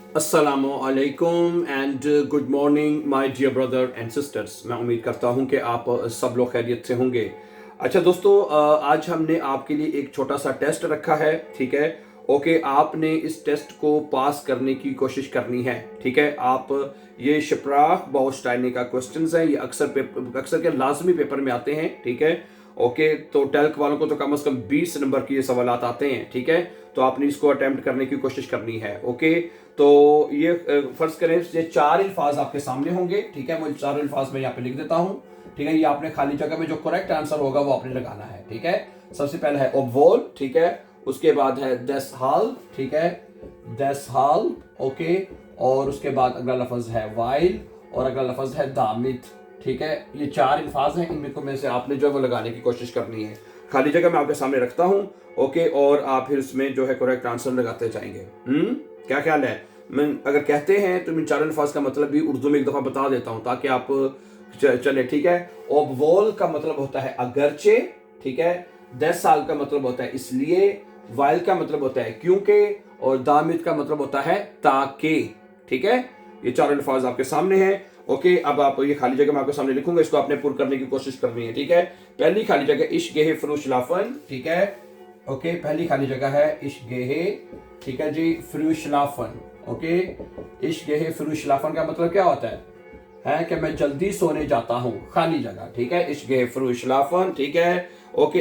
अस्सलामु अलैकुम and good morning my dear brother and sisters. मैं उम्मीद करता हूं कि आप सब लोग खैरियत से होंगे। अच्छा दोस्तों, आज हमने आपके लिए एक छोटा सा टेस्ट रखा है, ठीक है। ओके, आपने इस टेस्ट को पास करने की कोशिश करनी है, ठीक है। आप ये शप्राख बाउस्टाइनी का क्वेश्चंस है, ये अक्सर के लाजमी पेपर में आते हैं, ठीक है। ओके, तो टेल्क वालों को तो कम से कम 20 नंबर के ये सवाल आते हैं, ठीक है। तो आपने इसको अटेम्प्ट करने की कोशिश करनी है। ओके, तो ये फर्ज करें ये 4 अल्फाज आपके सामने होंगे, ठीक है। वो 4 अल्फाज मैं यहाँ पे लिख देता हूँ, ठीक है। ये आपने खाली जगह में जो करेक्ट आंसर होगा वो आपने लगाना है, ठीक है। सबसे पहले है ओबवोल, ठीक है। उसके बाद है दसहाल, ठीक है, दसहाल, ओके। और उसके बाद अगला लफ्ज है वाइल और अगला लफ्ज है दामित, ठीक है। ये 4 अल्फाज हैं, इनमें में से आपने जो है वो लगाने की कोशिश करनी है। खाली जगह मैं आपके सामने रखता हूँ, ओके, और आप फिर उसमें जो है करेक्ट आंसर लगाते जाएंगे। क्या ख्याल है? मैं अगर कहते हैं तो इन 4 अल्फाज का मतलब भी उर्दू में एक दफा बता देता हूँ ताकि आप चले, ठीक है। ओबवोल का मतलब होता है अगरचे, ठीक है। 10 साल का मतलब होता है इसलिए, वाइल का मतलब होता है क्योंकि, और दामित का मतलब होता है ताकि, ठीक है। ये 4 अल्फाज आपके सामने हैं। ओके, अब आप ये खाली जगह मैं आपके सामने लिखूंगा, इसको आपने पूर्ण करने की कोशिश करनी है, ठीक है। पहली खाली जगह इश्क फ्रूश लाफन, ठीक है। ओके, पहली खाली जगह है इश्क, ठीक है जी, फ्रूशलाफन। ओके, इश्क फ्रूशलाफन का मतलब क्या होता है कि मैं जल्दी सोने जाता हूँ, खाली जगह, ठीक है। इश्क फ्रूशलाफन, ठीक है। ओके,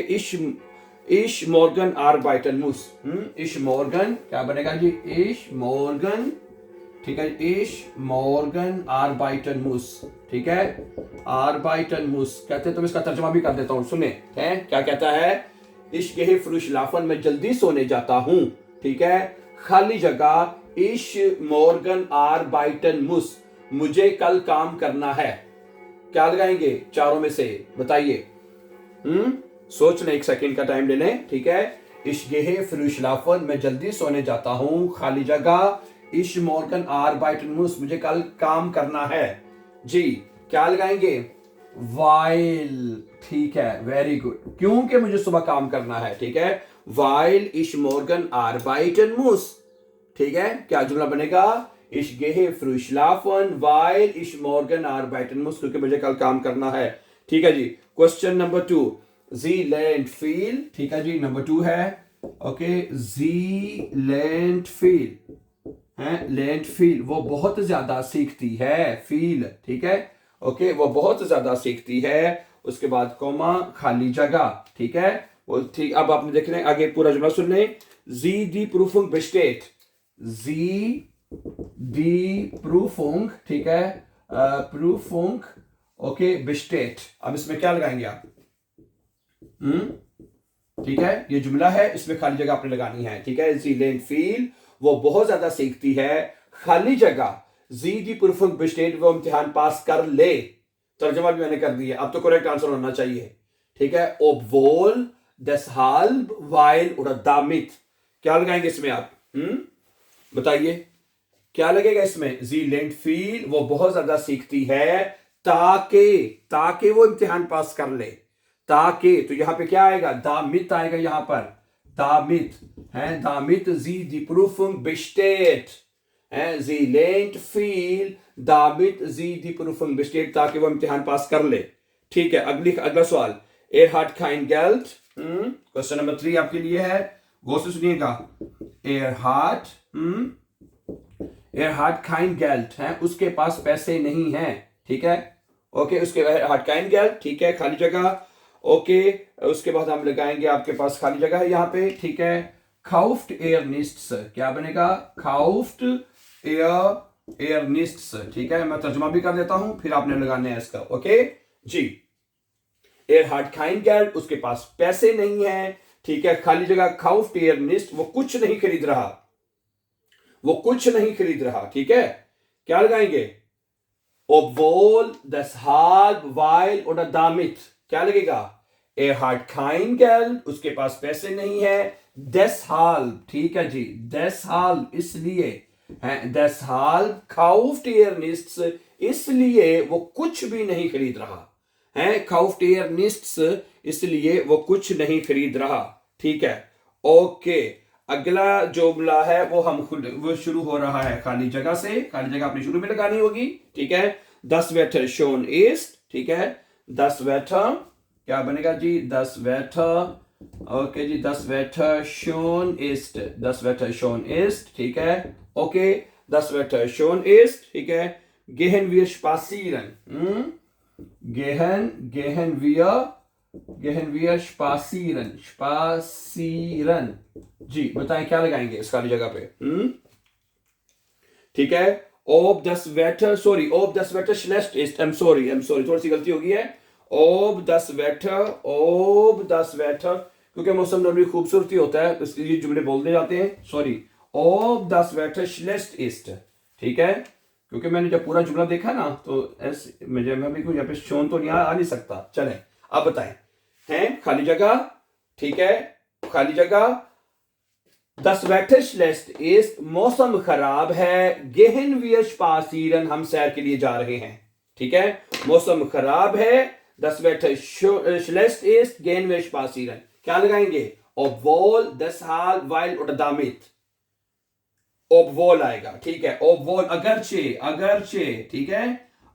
इश मॉर्गन आर्बाइटन मुस, इश मॉर्गन क्या बनेगा जी? इश मॉर्गन, ठीक है। इश मॉर्गन आर्बाइटन मुस, ठीक है। आर्बाइटन मुस कहते हैं, तो मैं इसका तर्जमा भी कर देता हूँ, सुने हैं क्या कहता है। इश्क फ्रूशलाफन, मैं जल्दी सोने जाता हूँ, ठीक है। खाली जगह इश मॉर्गन आर्बाइटन मुस, मुझे कल काम करना है। क्या लगाएंगे चारों में से? बताइए। सोच लें, 1 सेकंड का टाइम ले लें, ठीक है। इश्क फ्रूशलाफन, मैं जल्दी सोने जाता हूँ, खाली जगह इश मॉर्गन आर्बाइटन मुस, मुझे कल काम करना है जी। क्या लगाएंगे? वाइल, ठीक है, वेरी गुड, क्योंकि मुझे सुबह काम करना है, ठीक है। वाइल इश मॉर्गन आर्बाइटन मुस, ठीक है। क्या जुमला बनेगा? इश गेहे फ्रूशलाफन वाइल इश मॉर्गन आर्बाइटन मुस, क्योंकि मुझे कल काम करना है, ठीक है जी। क्वेश्चन नंबर 2, जी लैंड फील, ठीक है जी, नंबर 2 है। ओके, जी लैंड फील है, लैंड फील वो बहुत ज्यादा सीखती है, फील, ठीक है। ओके, वो बहुत ज्यादा सीखती है। उसके बाद कोमा, खाली जगह, ठीक है वो, ठीक। अब आपने देख रहे हैं आगे पूरा जुमला सुन लें। जी दी प्रूफुंग बेस्टेट, जी दी प्रूफुंग, ठीक है, प्रूफुंग, ओके, बेस्टेट। अब इसमें क्या लगाएंगे आप? ठीक है, ये जुमला है, इसमें खाली जगह आपने लगानी है, ठीक है। जी लैंड फील वो बहुत ज्यादा सीखती है, खाली जगह जी दी प्रूफुंग बेस्टेट वो इम्तिहान पास कर ले। तर्जमा भी मैंने कर दिया, अब तो करेक्ट आंसर होना चाहिए, ठीक है। ओबवोल दसहाल्ब वाइल और दामित, क्या लगाएंगे इसमें आप? बताइए क्या लगेगा इसमें? जी लैंड फील वो बहुत ज्यादा सीखती है ताकि, ताकि वो इम्तिहान पास कर ले, ताकि, तो यहां पे क्या आएगा? दामित आएगा यहां पर, दामित है, दामित जी दी प्रूफुंग बेस्टेट है, जी लैंड फील दामित जी दी प्रूफुंग बेस्टेट, ताकि वो इम्तिहान पास कर ले, ठीक है। अगला सवाल, एर हार्ट खाइन गेल्ट, क्वेश्चन नंबर 3 आपके लिए है, गौर से सुनिएगा। एर हार्ट, हार्ट खाइन गेल्ट है, उसके पास पैसे नहीं हैं, ठीक है। ओके, उसके हार्ट खाइन गेल्ट, ठीक है, खाली जगह। ओके, उसके बाद हम लगाएंगे, आपके पास खाली जगह है यहाँ पे, ठीक है। खाउफ्ट एयर निस्ट्स, क्या बनेगा? खाउफ्ट एयर निस्ट्स, ठीक है। मैं तर्जुमा भी कर देता हूं, फिर आपने लगाने हैं इसका, ओके जी। एयर हार्ट खाइन गेल्ट, उसके पास पैसे नहीं है, ठीक है, खाली जगह। खाउफ्ट एयर निस्ट, वो कुछ नहीं खरीद रहा, वो कुछ नहीं खरीद रहा, ठीक है। क्या लगाएंगे? ओबवोल दसहाल वाइल और दामित, क्या लगेगा? ए हार्ट खाइन गेल्ड, उसके पास पैसे नहीं है। दसहाल, ठीक है जी, दसहाल इसलिए है, दसहाल खाउफ्ट एयर निस्ट्स, इसलिए वो कुछ भी नहीं खरीद रहा है, खाउफ्ट एयर निस्ट्स इसलिए वो कुछ नहीं खरीद रहा, ठीक है। ओके, अगला जुमला है वो वो शुरू हो रहा है खाली जगह से, खाली जगह आपने शुरू में लगानी होगी, ठीक है। Das Wetter schon ist, ठीक है। Das Wetter क्या बनेगा जी, das Wetter, ओके जी, das Wetter schon ist, das Wetter schon ist, ठीक है, okay, das Wetter schon ist, ठीक है। Gehen wir spazieren, gehen wir spazieren, spazieren, जी बताएं क्या लगाएंगे इस खाली जगह पे, ठीक है। ob das Wetter schlecht ist, I'm sorry, थोड़ी सी गलती हो गई है। ob das Wetter, क्योंकि मौसम नॉर्मली खूबसूरती होता है इसलिए जुमले बोलने जाते हैं, sorry. ob das Wetter schlecht ist, ठीक है, क्योंकि मैंने जब पूरा जुमला देखा ना तो मैं भी कुछ यहाँ पे शोन तो नहीं आ नहीं सकता। चलें अब बताएं, हैं खाली जगह, ठीक है, खाली जगह। Das Wetter schlecht ist, मौसम खराब है। Gehen wir spazieren, हम सैर के लिए जा रहे हैं, ठीक है। मौसम खराब है, das Wetter schlecht ist, gehen wir spazieren, क्या लगाएंगे, obwohl, deshalb, weil oder damit, obwohl आएगा, ठीक है। obwohl अगरचे, ठीक है,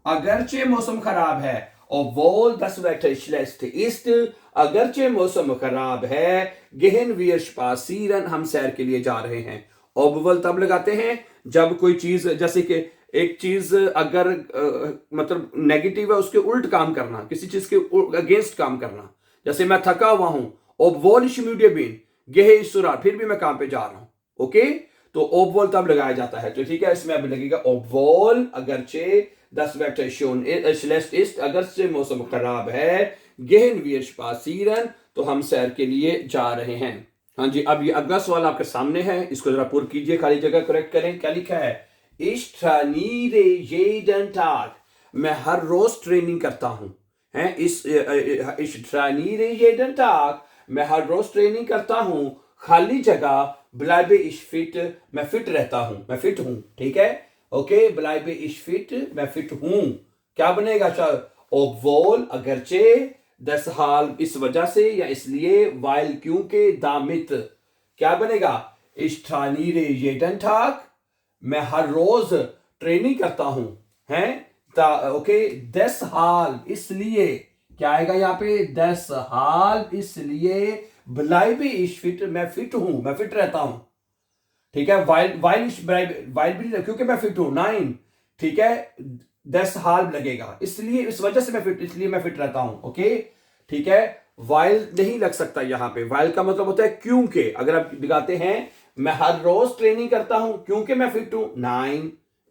अगरचे मौसम खराब है, obwohl das Wetter schlecht ist, अगरचे मौसम खराब है, gehen wir spazieren, हम सैर के लिए जा रहे हैं। obwohl तब लगाते हैं जब कोई चीज, जैसे कि एक चीज अगर मतलब नेगेटिव है उसके उल्ट काम करना, किसी चीज के अगेंस्ट काम करना, जैसे मैं थका हुआ हूं, obwohl ich müde bin, gehe ich zur Arbeit, फिर भी मैं काम पे जा रहा हूं, ओके। तो obwohl तब लगाया जाता है, तो ठीक है, इसमें अब लगेगा obwohl अगरचे, das Wetter schon schlecht ist, अगरचे मौसम खराब है, gehen wir spazieren, तो हम सैर के लिए जा रहे हैं। हाँ जी, अब ये अगला सवाल आपके सामने है, इसको जरा पूर्ण कीजिए, खाली जगह करेक्ट करें। क्या लिखा है, ich trainiere jeden Tag, मैं हर रोज ट्रेनिंग करता हूं, हैं ich trainiere jeden Tag, मैं हर रोज ट्रेनिंग करता हूं, खाली जगह bleibe ich fit, मैं फिट रहता हूं, मैं फिट हूं, ठीक है, ओके। bleibe ich fit, मैं फिट हूं, क्या बनेगा सर, obwohl अगरचे, deshalb इस वजह से या इसलिए, weil क्योंकि, damit क्या बनेगा, ich trainiere jeden Tag, मैं हर रोज ट्रेनिंग करता हूं, हैं, ओके, deshalb इसलिए, क्या आएगा यहाँ पे, deshalb इसलिए, bleibe ich fit, मैं फिट हूं, मैं फिट रहता हूं, ठीक है। वाइल भी क्योंकि मैं फिट हूं, 9, ठीक है, deshalb लगेगा, इसलिए, इस वजह से मैं फिट, इसलिए मैं फिट रहता हूं, ओके, ठीक है। वाइल नहीं लग सकता यहां पे, वाइल का मतलब होता है क्योंकि, अगर आप दिखाते हैं मैं हर रोज ट्रेनिंग करता हूं क्योंकि मैं फिट हूं,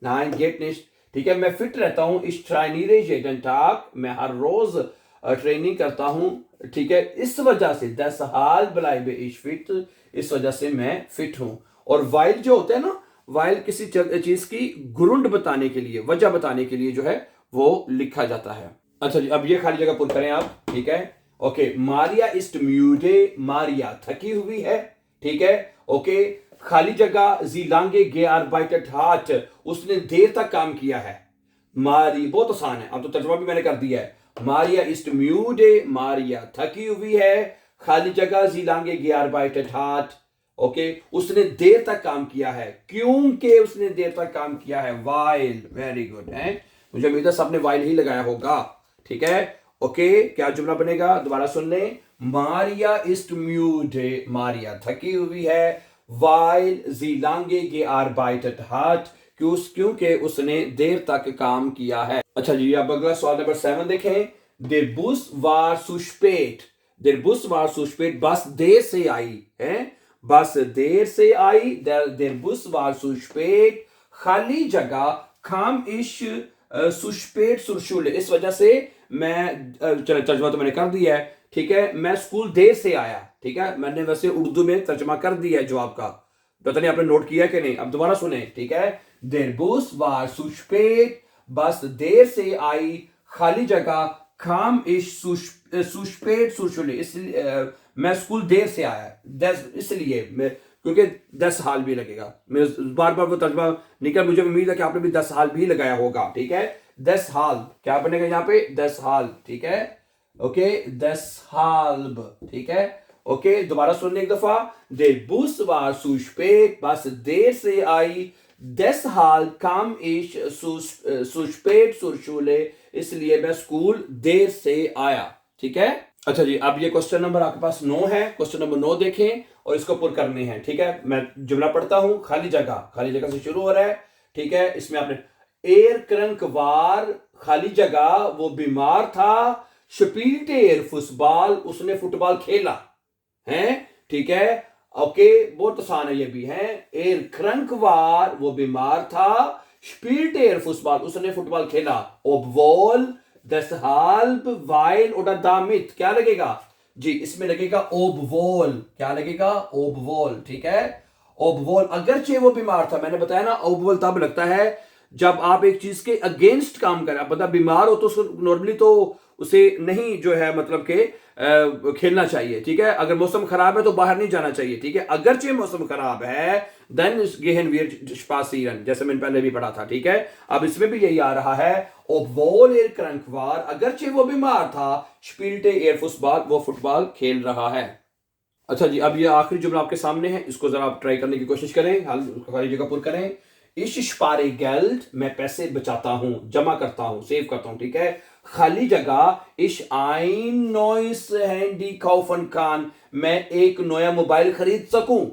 9 गेट निश्ट, ठीक है, मैं फिट रहता हूं, ich trainiere jeden Tag, मैं हर रोज ट्रेनिंग करता हूं, ठीक है, इस वजह से, deshalb bleibe ich fit, इस वजह से मैं फिट हूं। और वाइल जो होता है ना, वाइल किसी चीज की ग्रुंड बताने के लिए, वजह बताने के लिए जो है वो लिखा जाता है। अच्छा जी, अब ये खाली जगह पूर्ण करें आप, ठीक है, okay. Maria ist müde, Maria थकी हुई है, ठीक है, ओके। खाली जगह sie lange gearbeitet hat, उसने देर तक काम किया है। मारी बहुत आसान है, अब तो तर्जुमा भी मैंने कर दिया है। मारिया ist müde, मारिया थकी हुई है, खाली जगह sie lange gearbeitet hat, okay, उसने देर तक काम किया है, क्योंकि उसने देर तक काम किया है, वाइल, वेरी गुड है, मुझे उम्मीद है सबने वाइल ही लगाया होगा, ठीक है, ओके। क्या जुमला बनेगा, दोबारा सुन लें, मारिया ist müde, मारिया थकी हुई है, while sie lange gearbeitet hat, क्योंकि उसने देर तक काम किया है। अच्छा जी, अब अगला सवाल नंबर 7 देखें, der Bus war zu spät, der Bus war zu spät, बस देर से आई है, बस देर से आई, der Bus war zu spät, खाली जगह, kam ich zu spät zur Schule, इस वजह से मैं, चलो तर्जुमा तो मैंने कर दिया है, ठीक है, मैं स्कूल देर से आया, ठीक है, मैंने वैसे उर्दू में तर्जुमा कर दिया है जवाब का, पता नहीं आपने नोट किया कि नहीं, अब दोबारा सुने, ठीक है। der Bus war zu spät, बस देर से आई, खाली जगह, kam ich zu spät zur Schule, इसलिए मैं स्कूल देर से आया, इसलिए मैं, क्योंकि 10 साल भी लगेगा, मैं बार बार वो तर्जुमा निकल, मुझे उम्मीद है कि आपने भी 10 साल भी लगाया होगा, ठीक है। 10 साल क्या बनेगा यहाँ पे, 10 साल, ठीक है, ओके, 10 साल, ठीक है, ओके, दोबारा सुनने एक दफा। Der Bus war zu spät, बस देर से आई। Deshalb kam ich zu spät zur Schule, इसलिए मैं स्कूल देर से आया। ठीक है, अच्छा जी, अब ये क्वेश्चन नंबर आपके पास 9 है। क्वेश्चन नंबर 9 देखें और इसको पुर करने हैं। ठीक है, मैं जुमला पढ़ता हूं, खाली जगह से शुरू हो रहा है। ठीक है, इसमें आपने एर क्रंक वार, खाली जगह, वो बीमार था। स्पील्टे एर फुटबॉल, उसने फुटबॉल खेला है। ठीक है, ओके, बहुत आसान है ये भी है। एर क्रंक वार, वो बीमार था। स्पील्टे एर फुटबॉल, उसने फुटबॉल खेला। ओबवॉल deshalb, weil oder damit, क्या लगेगा जी? इसमें लगेगा ओबवॉल। क्या लगेगा? ओबवॉल। ठीक है, ओबवॉल, अगरचे वो बीमार था। मैंने बताया ना, ओबवॉल तब लगता है जब आप एक चीज के अगेंस्ट काम करें। आप बता बीमार हो तो नॉर्मली तो उसे नहीं जो है मतलब के खेलना चाहिए। ठीक है, अगर मौसम खराब है तो बाहर नहीं जाना चाहिए। ठीक है, अगरचे मौसम खराब है देन गेहन वीर स्पासीरन, जैसे मैंने पहले भी पढ़ा था। ठीक है, अब इसमें भी यही आ रहा है। ओबवॉल एर क्रंक वार, अगरचे वो बीमार था। स्पील्टे एर फुटबॉल, वो फुटबॉल खेल रहा है। अच्छा जी, अब ये आखिरी जुमला आपके सामने है, इसको जरा आप ट्राई करने की कोशिश करें, खाली जगह पुर करें। इश स्पारे गेल्ड, मैं पैसे बचाता हूं, जमा करता हूं, सेव करता हूं। ठीक है, खाली जगह इश आइन नॉइस हैंडी काउफन कान, मैं एक नया मोबाइल खरीद सकूं।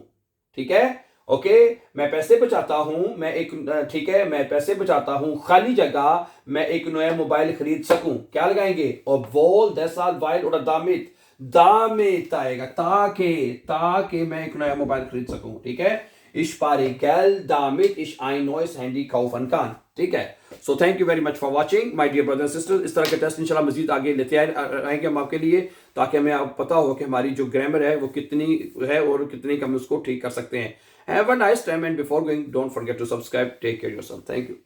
ठीक है, ओके, मैं पैसे बचाता हूं, मैं एक, ठीक है, मैं पैसे बचाता हूं, खाली जगह, मैं एक नया मोबाइल खरीद सकूं। क्या लगाएंगे? obwohl, deshalb, weil oder damit, दामित आएगा, ताकि मैं एक नया मोबाइल खरीद सकूं। ठीक है, ich spare Geld, damit ich ein neues Handy kaufen kann। ठीक है, so thank you very much for watching my dear brother sister. इस तरह के टेस्ट इंशाल्लाह मजीद आगे लेते आएंगे हम आपके लिए, ताकि हमें आप पता हो कि हमारी जो ग्रामर है वो कितनी है और कितनी हम उसको ठीक कर सकते हैं। Have a nice time and before going don't forget to subscribe. Take care yourself. Thank you.